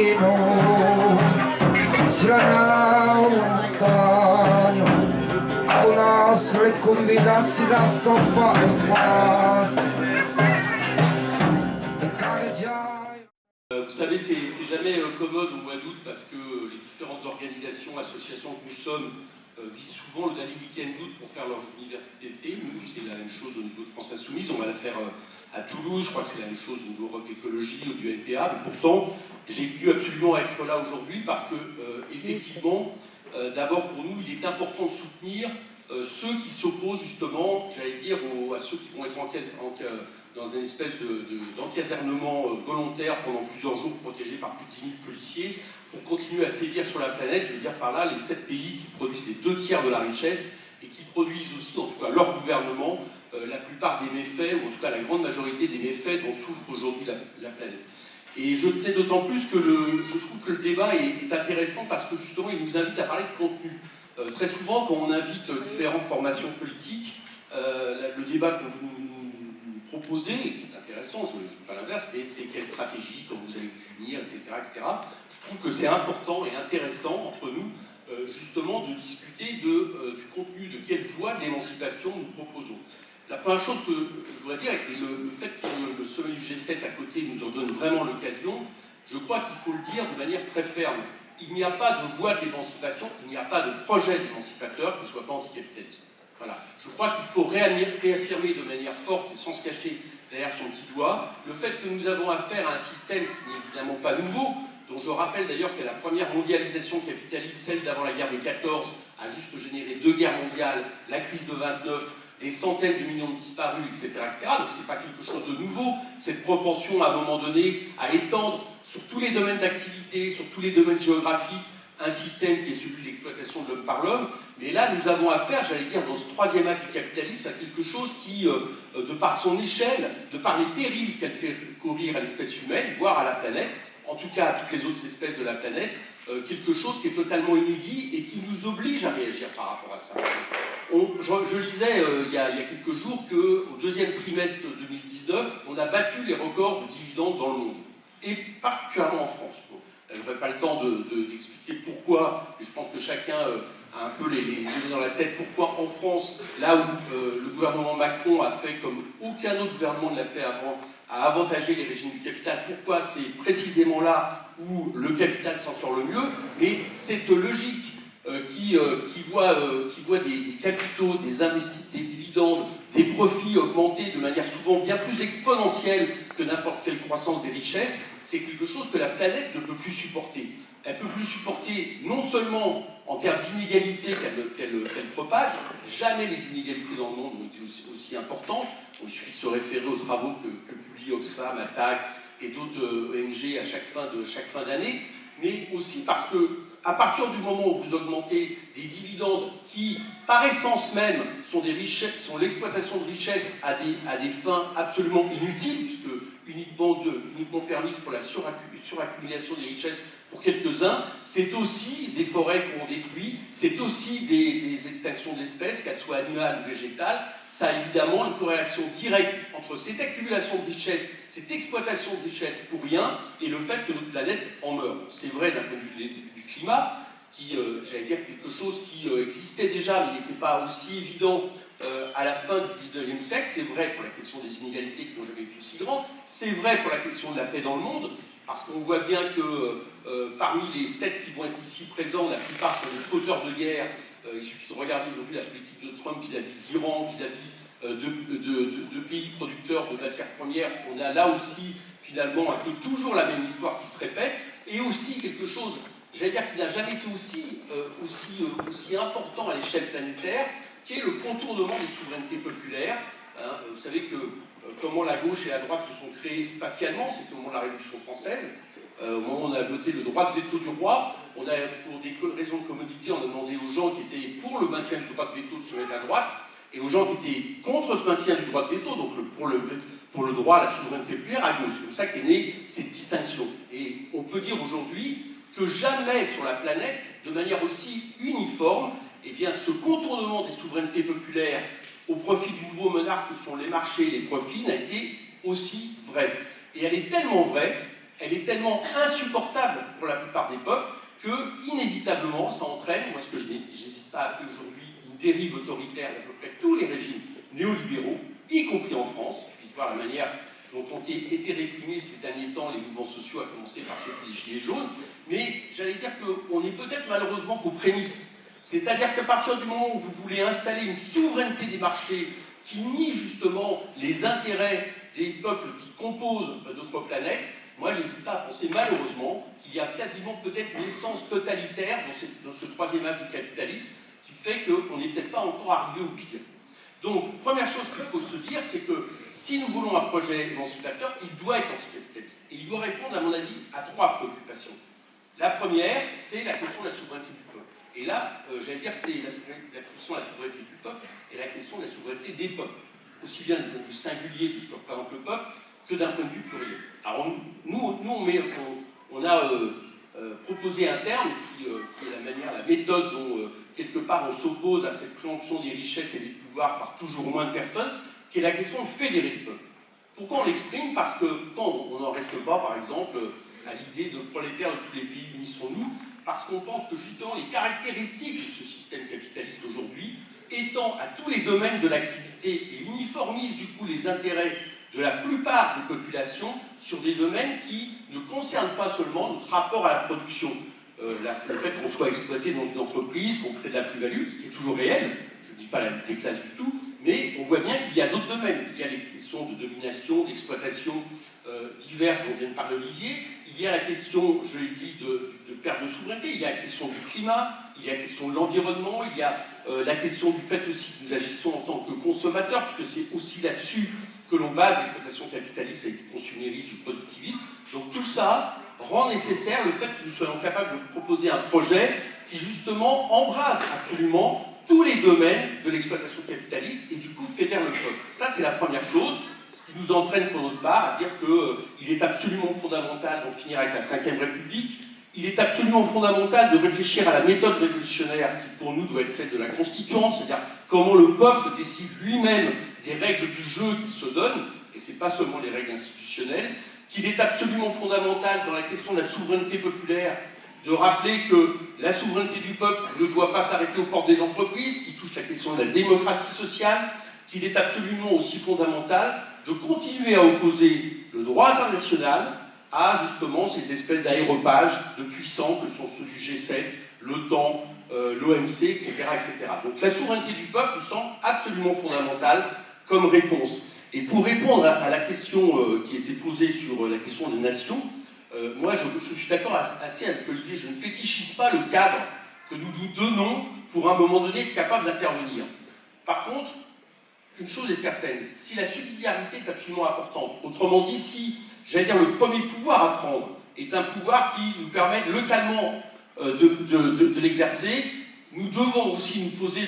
vicino, strana montagna, una se convidassi da scoppare un guasto. Vous savez, c'est jamais commode au mois d'août parce que les différentes organisations, associations que nous sommes visent souvent le dernier week-end d'août pour faire leur université d'été. Nous, c'est la même chose au niveau de France Insoumise. On va la faire à Toulouse. Je crois que c'est la même chose au niveau Europe Écologie ou du NPA. Mais pourtant, j'ai pu absolument être là aujourd'hui parce que, effectivement, d'abord pour nous, il est important de soutenir ceux qui s'opposent justement, j'allais dire, à ceux qui vont être dans une espèce d'encasernement volontaire pendant plusieurs jours protégés par plus de 10 000 policiers pour continuer à sévir sur la planète. Je veux dire par là les 7 pays qui produisent les 2/3 de la richesse et qui produisent aussi, en tout cas leur gouvernement, la plupart des méfaits, ou en tout cas la grande majorité des méfaits dont souffre aujourd'hui la planète. Et je tenais d'autant plus que je trouve que le débat est intéressant parce que justement il nous invite à parler de contenu. Très souvent quand on invite différentes formations politiques, le débat que vous nous proposez, qui est intéressant, je ne dis pas l'inverse, mais c'est quelle stratégie, comment vous allez vous unir, etc. Je trouve que c'est important et intéressant entre nous, justement, de discuter du contenu, de quelle voie d'émancipation nous proposons. La première chose que je voudrais dire, et le fait que le sommet du G7 à côté nous en donne vraiment l'occasion, je crois qu'il faut le dire de manière très ferme. Il n'y a pas de voie de l'émancipation, il n'y a pas de projet d'émancipateur qui ne soit pas anticapitaliste. Voilà. Je crois qu'il faut réaffirmer de manière forte et sans se cacher derrière son petit doigt le fait que nous avons affaire à un système qui n'est évidemment pas nouveau, dont je rappelle d'ailleurs que la première mondialisation capitaliste, celle d'avant la guerre de 14, a juste généré 2 guerres mondiales, la crise de 29, des centaines de millions de disparus, etc. Donc c'est pas quelque chose de nouveau, cette propension à un moment donné à étendre sur tous les domaines d'activité, sur tous les domaines géographiques, un système qui est celui de l'exploitation de l'homme par l'homme, mais là nous avons affaire, j'allais dire, dans ce troisième acte du capitalisme, à quelque chose qui, de par son échelle, de par les périls qu'elle fait courir à l'espèce humaine, voire à la planète, en tout cas à toutes les autres espèces de la planète, quelque chose qui est totalement inédit et qui nous oblige à réagir par rapport à ça. Je lisais il y a quelques jours qu'au deuxième trimestre 2019, on a battu les records de dividendes dans le monde, et particulièrement en France. Je n'aurai pas le temps d'expliquer pourquoi, mais je pense que chacun a un peu les idées dans la tête, pourquoi en France, là où le gouvernement Macron a fait comme aucun autre gouvernement ne l'a fait avant, a avantagé les régimes du capital, pourquoi c'est précisément là où le capital s'en sort le mieux, mais cette logique qui voit des capitaux, des dividendes, des profits augmenter de manière souvent bien plus exponentielle que n'importe quelle croissance des richesses, c'est quelque chose que la planète ne peut plus supporter. Elle ne peut plus supporter non seulement en termes d'inégalités qu'elle propage, jamais les inégalités dans le monde ont été aussi importantes. Il suffit de se référer aux travaux que publie Oxfam, Attac et d'autres ONG à chaque fin d'année, mais aussi parce que à partir du moment où vous augmentez des dividendes qui, par essence même, sont des richesses, sont l'exploitation de richesses à des fins absolument inutiles, puisque uniquement permises pour la suraccumulation des richesses pour quelques-uns, c'est aussi des forêts qu'on détruit, c'est aussi des extinctions d'espèces, qu'elles soient animales ou végétales. Ça a évidemment une corrélation directe entre cette accumulation de richesses, cette exploitation de richesses pour rien, et le fait que notre planète en meurt. C'est vrai d'un point de vue du climat, qui, j'allais dire, quelque chose qui existait déjà, mais n'était pas aussi évident à la fin du XIXe siècle. C'est vrai pour la question des inégalités qui n'ont jamais été aussi grandes, c'est vrai pour la question de la paix dans le monde, parce qu'on voit bien que parmi les 7 qui vont être ici présents, la plupart sont des fauteurs de guerre. Il suffit de regarder aujourd'hui la politique de Trump vis-à-vis de l'Iran, vis-à-vis de pays producteurs de matières premières. On a là aussi, finalement, un peu toujours la même histoire qui se répète, et aussi quelque chose, j'allais dire, qui n'a jamais été aussi important à l'échelle planétaire, qui est le contournement des souverainetés populaires. Vous savez que comment la gauche et la droite se sont créées spatialement, c'était au moment de la Révolution française. Au moment où on a voté le droit de veto du roi, pour des raisons de commodité, on a demandé aux gens qui étaient pour le maintien du droit de veto de se mettre à droite, et aux gens qui étaient contre ce maintien du droit de veto, donc pour le droit à la souveraineté populaire, à gauche. C'est comme ça qu'est née cette distinction. Et on peut dire aujourd'hui que jamais sur la planète, de manière aussi uniforme, eh bien, ce contournement des souverainetés populaires au profit du nouveau monarque que sont les marchés et les profits n'a été aussi vrai. Et elle est tellement vraie elle est tellement insupportable pour la plupart des peuples que, inévitablement, ça entraîne, moi ce que je n'hésite pas à appeler aujourd'hui une dérive autoritaire d'à peu près tous les régimes néolibéraux, y compris en France. Il suffit de voir la manière dont ont été réprimés ces derniers temps les mouvements sociaux, à commencer par ceux des Gilets jaunes, mais j'allais dire qu'on est peut-être malheureusement qu'aux prémices. C'est-à-dire qu'à partir du moment où vous voulez installer une souveraineté des marchés qui nie justement les intérêts des peuples qui composent notre planète, moi j'hésite pas à penser malheureusement qu'il y a quasiment peut-être une essence totalitaire dans ce troisième âge du capitalisme qui fait qu'on n'est peut-être pas encore arrivé au pire. Donc, première chose qu'il faut se dire, c'est que si nous voulons un projet émancipateur, il doit être anticapitaliste. Et il doit répondre, à mon avis, à trois préoccupations. La première, c'est la question de la souveraineté du peuple. Et là, j'allais dire que c'est la question de la souveraineté du peuple et la question de la souveraineté des peuples. Aussi bien du point de vue singulier de ce que représente le peuple que d'un point de vue pluriel. Alors, nous on a proposé un terme qui est la méthode dont, quelque part, on s'oppose à cette préemption des richesses et des pouvoirs par toujours moins de personnes, qui est la question de fédérer le peuple. Pourquoi on l'exprime? Parce que quand on n'en reste pas, par exemple, à l'idée de prolétaires de tous les pays, unissons-nous, parce qu'on pense que justement les caractéristiques de ce système capitaliste aujourd'hui, étant à tous les domaines de l'activité et uniformise du coup les intérêts de la plupart des populations sur des domaines qui ne concernent pas seulement notre rapport à la production. Le fait qu'on soit exploité dans une entreprise, qu'on crée de la plus-value, ce qui est toujours réel, je ne dis pas la lutte des classes du tout, mais on voit bien qu'il y a d'autres domaines. Il y a les questions de domination, d'exploitation diverses dont vient de parler Olivier, il y a la question, je l'ai dit, de perte de souveraineté, il y a la question du climat, il y a la question de l'environnement, il y a la question du fait aussi que nous agissons en tant que consommateurs, puisque c'est aussi là-dessus que l'on base l'exploitation capitaliste avec du consumérisme, du productivisme. Donc tout ça rend nécessaire le fait que nous soyons capables de proposer un projet qui justement embrase absolument tous les domaines de l'exploitation capitaliste et du coup fédère le peuple. Ça c'est la première chose, ce qui nous entraîne pour notre part à dire qu'il est absolument fondamental d'en finir avec la Ve République. Il est absolument fondamental de réfléchir à la méthode révolutionnaire qui, pour nous, doit être celle de la constituante, c'est-à-dire comment le peuple décide lui-même des règles du jeu qu'il se donne, et ce n'est pas seulement les règles institutionnelles, qu'il est absolument fondamental dans la question de la souveraineté populaire de rappeler que la souveraineté du peuple ne doit pas s'arrêter aux portes des entreprises, qui touche la question de la démocratie sociale, qu'il est absolument aussi fondamental de continuer à opposer le droit international à justement ces espèces d'aéropages de puissants que sont ceux du G7, l'OTAN, l'OMC, etc., etc. Donc la souveraineté du peuple nous semble absolument fondamentale comme réponse. Et pour répondre à la question qui était posée sur la question des nations, moi je suis d'accord assez avec Olivier, je ne fétichise pas le cadre que nous nous donnons pour à un moment donné être capable d'intervenir. Par contre, une chose est certaine, si la subsidiarité est absolument importante, autrement dit, si j'allais dire le premier pouvoir à prendre est un pouvoir qui nous permet localement de l'exercer, nous devons aussi nous poser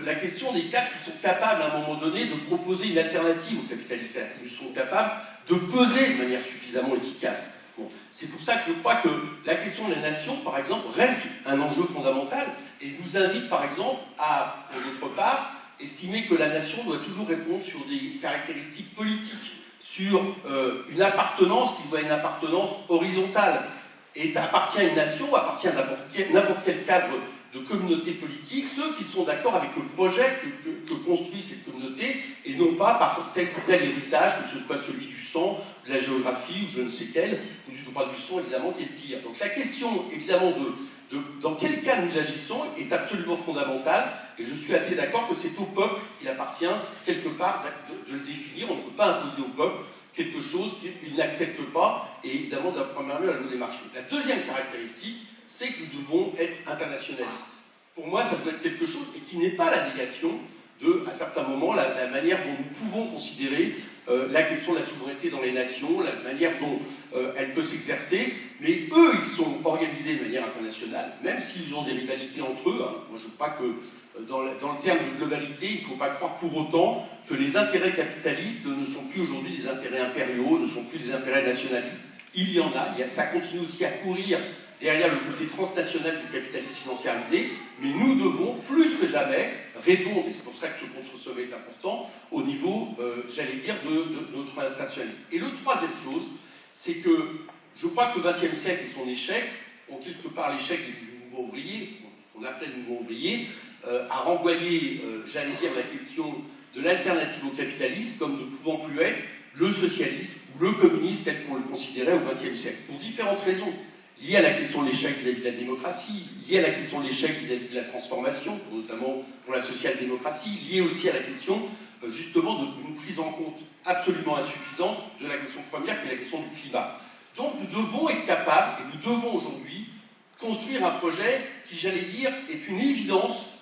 la question des cadres qui sont capables à un moment donné de proposer une alternative aux capitalistes, qui nous sont capables de peser de manière suffisamment efficace. Bon. C'est pour ça que je crois que la question de la nation, par exemple, reste un enjeu fondamental et nous invite par exemple à, pour notre part, estimer que la nation doit toujours répondre sur des caractéristiques politiques, sur une appartenance qui doit être une appartenance horizontale. Et appartient à une nation, appartient à n'importe quel cadre de communauté politique, ceux qui sont d'accord avec le projet que construit cette communauté, et non pas par tel ou tel héritage, que ce soit celui du sang, de la géographie, ou je ne sais quel, ou du droit du sang, évidemment, qui est de pire. Donc la question, évidemment, dans quel cas nous agissons est absolument fondamentale, et je suis assez d'accord que c'est au peuple qu'il appartient, quelque part, de le définir. On ne peut pas imposer au peuple quelque chose qu'il n'accepte pas, et évidemment, d'un premier lieu, à la loi des marchés. La deuxième caractéristique, c'est que nous devons être internationalistes. Pour moi, ça doit être quelque chose, et qui n'est pas la négation de, à certains moments, la manière dont nous pouvons considérer la question de la souveraineté dans les nations, la manière dont elle peut s'exercer, mais eux, ils sont organisés de manière internationale, même s'ils ont des rivalités entre eux. Hein. Moi, je crois que dans le terme de globalité, il ne faut pas croire pour autant que les intérêts capitalistes ne sont plus aujourd'hui des intérêts impériaux, ne sont plus des intérêts nationalistes. Il y en a, ça continue aussi à courir derrière le côté transnational du capitalisme financiarisé, mais nous devons, plus que jamais, répondre, et c'est pour ça que ce contre-sommet est important, au niveau, j'allais dire, de notre internationalisme. Et le troisième chose, c'est que Je crois que le XXe siècle et son échec, ont quelque part l'échec du mouvement ouvrier, ce qu'on appelle le mouvement ouvrier, a renvoyé, j'allais dire, la question de l'alternative au capitalisme comme ne pouvant plus être le socialisme ou le communisme tel qu'on le considérait au XXe siècle, pour différentes raisons, liées à la question de l'échec vis-à-vis de la démocratie, liées à la question de l'échec vis-à-vis de la transformation, notamment pour la social-démocratie, liées aussi à la question, justement, d'une prise en compte absolument insuffisante de la question première, qui est la question du climat. Donc nous devons être capables, et nous devons aujourd'hui, construire un projet qui, j'allais dire, est une évidence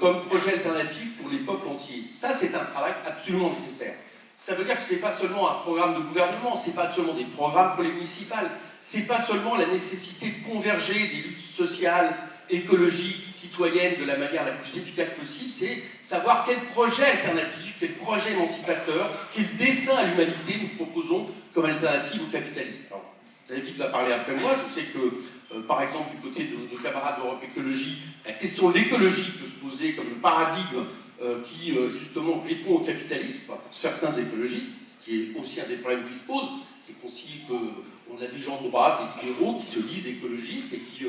comme projet alternatif pour les peuples entiers. Ça, c'est un travail absolument nécessaire. Ça veut dire que ce n'est pas seulement un programme de gouvernement, ce n'est pas seulement des programmes pour les municipales, ce n'est pas seulement la nécessité de converger des luttes sociales, écologiques, citoyennes de la manière la plus efficace possible, c'est savoir quel projet alternatif, quel projet émancipateur, quel dessein à l'humanité nous proposons comme alternative au capitalisme. Alors, David va parler après moi, je sais que, par exemple, du côté de camarades d'Europe Écologie, la question de l'écologie peut se poser comme le paradigme qui, justement, répond au capitalisme, pour certains écologistes, ce qui est aussi un des problèmes qui se posent, c'est aussi qu'on a des gens de droite, des libéraux, qui se disent écologistes et qui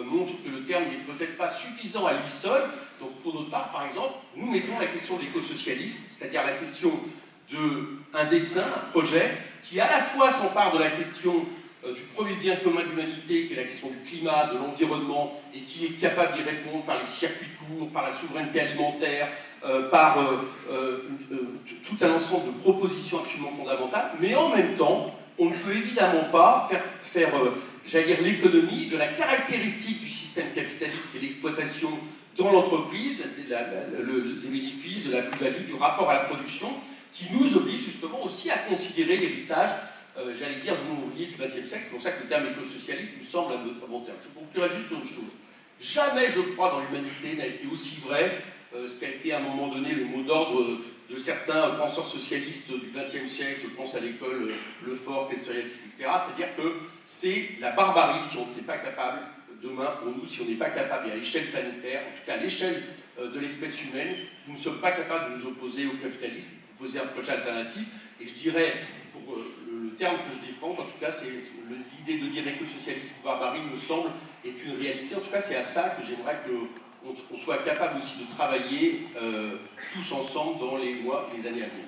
montrent que le terme n'est peut-être pas suffisant à lui seul. Donc, pour notre part, par exemple, nous mettons la question de l'écosocialisme, c'est-à-dire la question d'un dessein, un projet, qui à la fois s'empare de la question du premier bien commun de l'humanité, qui est la question du climat, de l'environnement, et qui est capable d'y répondre par les circuits courts, par la souveraineté alimentaire, par tout un ensemble de propositions absolument fondamentales, mais en même temps, on ne peut évidemment pas faire j'allais dire, l'économie de la caractéristique du système capitaliste et l'exploitation dans l'entreprise, des bénéfices, de la plus-value, du rapport à la production, qui nous oblige justement aussi à considérer l'héritage j'allais dire, du mouvement ouvrier du XXe siècle. C'est pour ça que le terme écosocialiste nous semble un bon terme. Je conclurai juste sur une chose. Jamais, je crois, dans l'humanité n'a été aussi vrai ce qu'a été à un moment donné le mot d'ordre de certains penseurs socialistes du XXe siècle, je pense à l'école Lefort, Castoriadis, etc. C'est-à-dire que c'est la barbarie si on ne s'est pas capable, demain pour nous, si on n'est pas capable, et à l'échelle planétaire, en tout cas à l'échelle de l'espèce humaine, nous ne sommes pas capables de nous opposer au capitalisme, de proposer un projet alternatif. Et je dirais, pour le terme que je défends, en tout cas, c'est l'idée de dire écosocialisme ou barbarie, me semble, est une réalité. En tout cas, c'est à ça que j'aimerais qu'on soit capable aussi de travailler tous ensemble dans les mois et les années à venir.